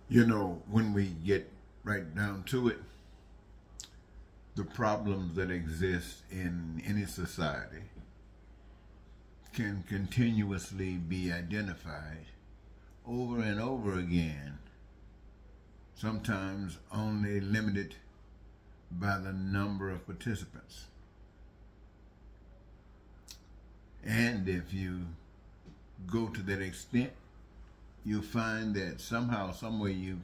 You know, when we get right down to it, the problems that exist in any society can continuously be identified over and over again, sometimes only limited by the number of participants. And if you go to that extent, you'll find that somehow, someway you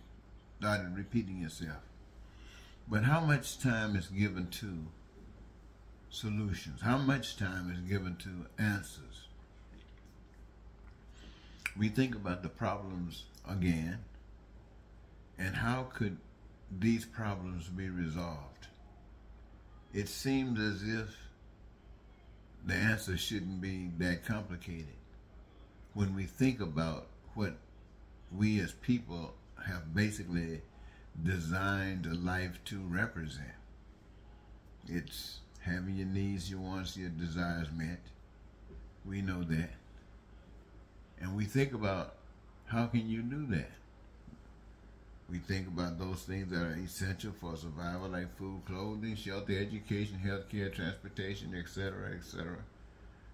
started repeating yourself. But how much time is given to solutions? How much time is given to answers? We think about the problems again, and how could these problems be resolved? It seems as if the answer shouldn't be that complicated when we think about what we as people have basically designed a life to represent. It's having your needs, your wants, your desires met. We know that. And we think about how can you do that? We think about those things that are essential for survival, like food, clothing, shelter, education, healthcare, transportation, etc., etc.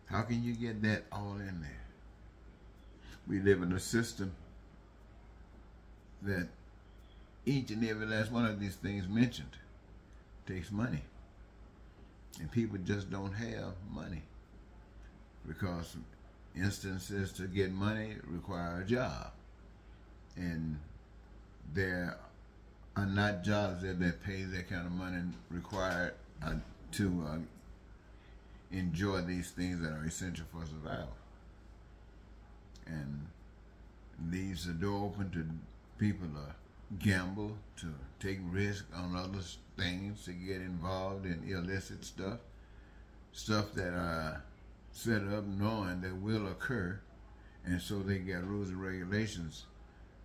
How can you get that all in there? We live in a system that each and every last one of these things mentioned takes money. And people just don't have money because instances to get money require a job. And there are not jobs that pay that kind of money required to enjoy these things that are essential for survival. And leaves the door open to people to gamble, to take risk on other things, to get involved in illicit stuff that are set up knowing that will occur, and so they got rules and regulations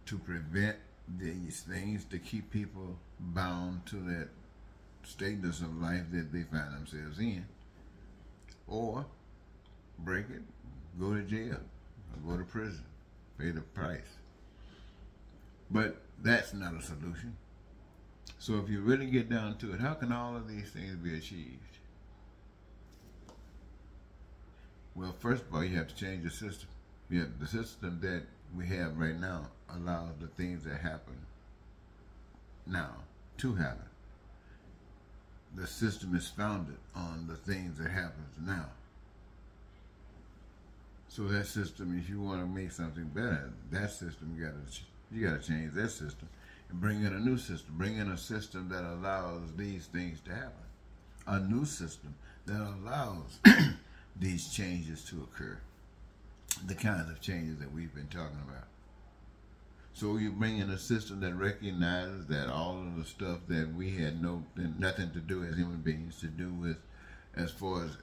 to prevent these things, to keep people bound to that status of life that they find themselves in, or break it, go to jail, or go to prison, pay the price. But that's not a solution. So if you really get down to it, how can all of these things be achieved? Well, first of all, you have to change the system. The system that we have right now allows the things that happen now to happen. The system is founded on the things that happens now. So that system, if you want to make something better, that system you got to change that system and bring in a new system. Bring in a system that allows these things to happen. A new system that allows these changes to occur. The kinds of changes that we've been talking about. So you bring in a system that recognizes that all of the stuff that we had nothing to do as human beings to do with, as far as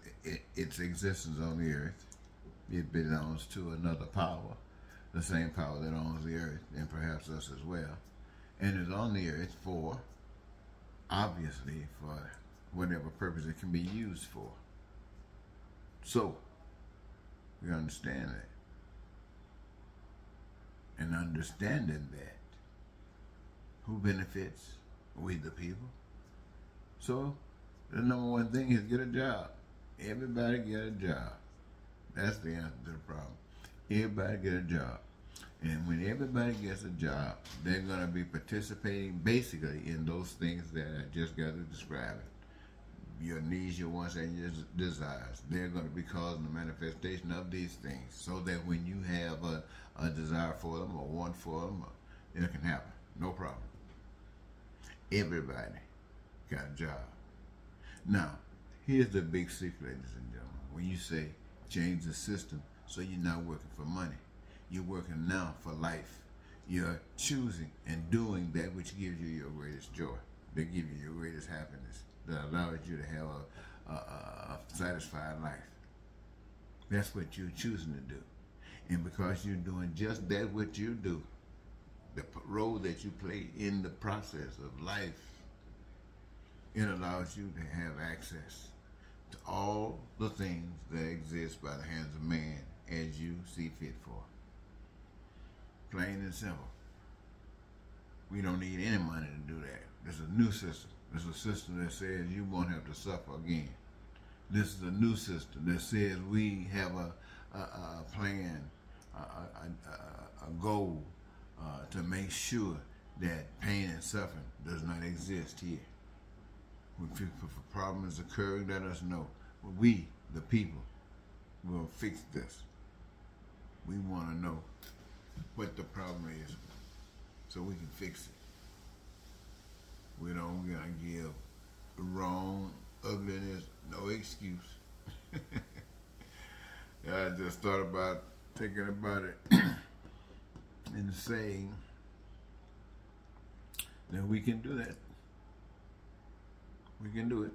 its existence on the earth, it belongs to another power, the same power that owns the earth and perhaps us as well, and is on the earth for, obviously, for whatever purpose it can be used for. So, we understand that. And understanding that, who benefits? We the people. So, the number one thing is get a job. Everybody get a job. That's the answer to the problem. Everybody get a job. And when everybody gets a job, they're going to be participating basically in those things that I just got to describe it. Your needs, your wants, and your desires. They're going to be causing the manifestation of these things so that when you have a desire for them or want for them, it can happen. No problem. Everybody got a job. Now, here's the big secret, ladies and gentlemen. When you say change the system so you're not working for money, you're working now for life. You're choosing and doing that which gives you your greatest joy, that gives you your greatest happiness, that allows you to have a satisfied life. That's what you're choosing to do. And because you're doing just that what you do, the role that you play in the process of life, it allows you to have access to all the things that exist by the hands of man as you see fit for. Plain and simple. We don't need any money to do that. This is a new system. This is a system that says you won't have to suffer again. This is a new system that says we have a plan, a goal to make sure that pain and suffering does not exist here. When a problem is occurring, let us know. We, the people, will fix this. We want to know what the problem is so we can fix it. We don't gonna give wrong, ugliness, no excuse. I just thought about thinking about it and saying that we can do that. We can do it.